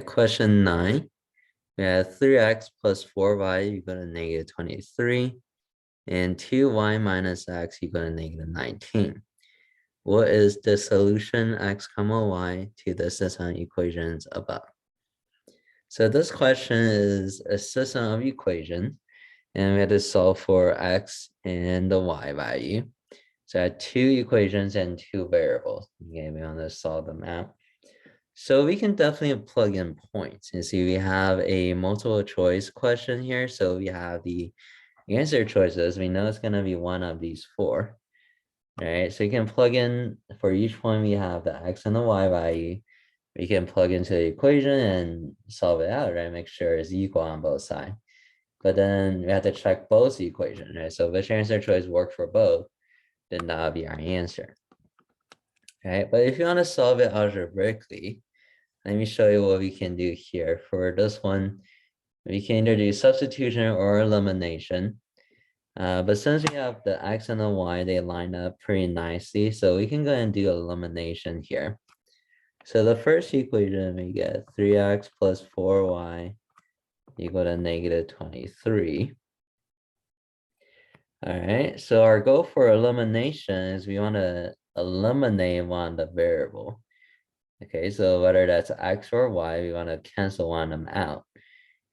Question 9. We have 3x plus 4y equal to negative 23 and 2y minus x equal to negative 19. What is the solution x comma y to the system equations above? So this question is a system of equations, and we have to solve for x and the y value. So I have two equations and two variables. Okay, we want to solve them out. So we can definitely plug in points. You see, we have a multiple choice question here. So we have the answer choices. We know it's going to be one of these four. All right, so you can plug in for each one. We have the x and the y value. We can plug into the equation and solve it out, right? Make sure it's equal on both sides. But then we have to check both equations, right? So which answer choice work for both, then that'll be our answer. Right, but if you want to solve it algebraically, let me show you what we can do here. For this one, we can either do substitution or elimination. But since we have the x and the y, they line up pretty nicely. So we can go and do elimination here. So the first equation, we get 3x plus 4y equal to negative 23. All right, so our goal for elimination is we want to eliminate one of the variable. Okay, so whether that's x or y, we want to cancel one of them out.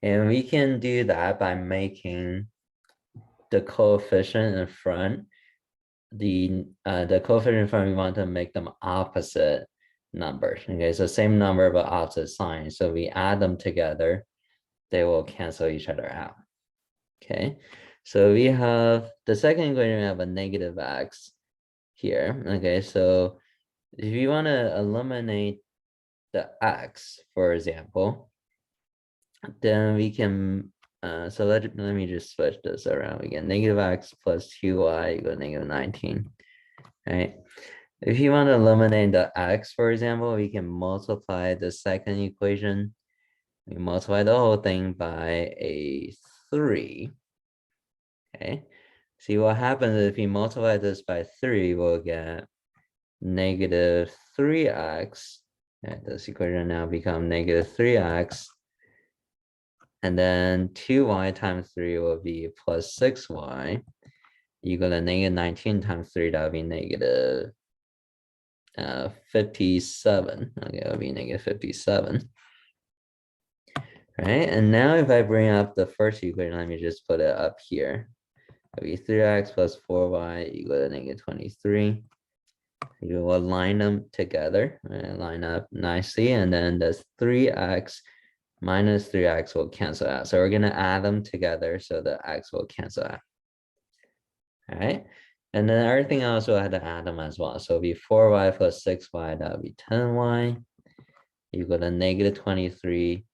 And we can do that by making the coefficient in front, the coefficient in front, we want to make them opposite numbers. Okay, so same number but opposite signs. So we add them together, they will cancel each other out. Okay, so we have the second equation, we have a negative x here. Okay, so if you want to eliminate the x, for example, then we can, so let me just switch this around again. Negative x plus 2y equal to negative 19, right? If you want to eliminate the x, for example, we can multiply the second equation. We multiply the whole thing by a 3, okay? See what happens if we multiply this by 3, we'll get negative 3x. And this equation now become negative 3x. And then 2y times 3 will be plus 6y equal to negative 19 times 3, that would be negative 57. Okay, that would be negative 57. Right, and now if I bring up the first equation, let me just put it up here. It would be 3x plus 4y equal to negative 23. You will line them together and line up nicely, and then this 3x minus 3x will cancel out. So we're going to add them together so the x will cancel out. All right, and then everything else we'll have to add them as well. So it'll be 4y plus 6y, that would be 10y equal to negative 23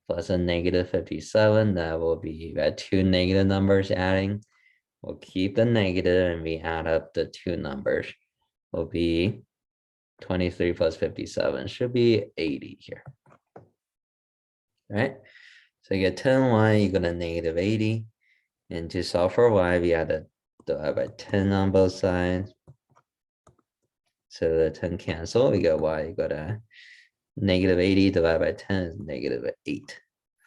plus a negative 57. That will be, we had two negative numbers adding. We'll keep the negative and we add up the two numbers. Will be 23 plus 57, should be 80 here. Right, so you get 10y equal to negative 80. And to solve for y, we had to divide by 10 on both sides. So the 10 cancel, we got y equal to negative 80 divided by 10 is negative 8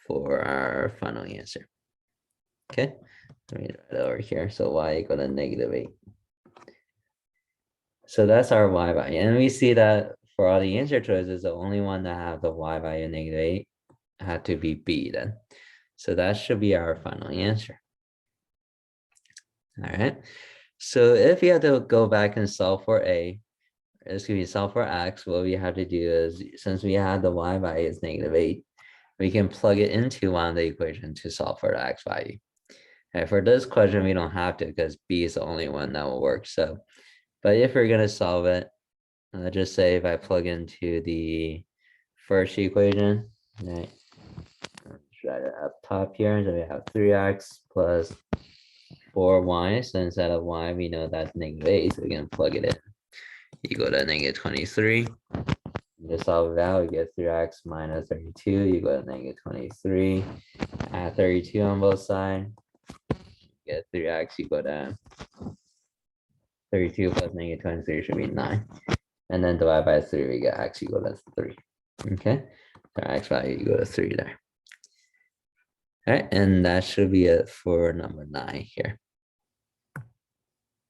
for our final answer. Okay, let me write it over here. So y equal to negative 8. So that's our y value. And we see that for all the answer choices, the only one that have the y value negative 8 had to be B then. So that should be our final answer. All right. So if we had to go back and solve for A, excuse me, solve for X, what we have to do is, since we had the y value is negative 8, we can plug it into one of the equation to solve for the X value. And for this question, we don't have to because B is the only one that will work. So, but if we're going to solve it, let's just say if I plug into the first equation, right, write it up top here. So we have 3x plus 4y. So instead of y, we know that's negative 8. So we can plug it in. Equal to negative 23. To solve it out, we get 3x minus 32 equal to negative 23. Add 32 on both sides. Get 3x equal to 32 plus negative 23 should be 9. And then divide by 3, we get x equal to 3. Okay, x value equal to 3 there. All right, and that should be it for number 9 here.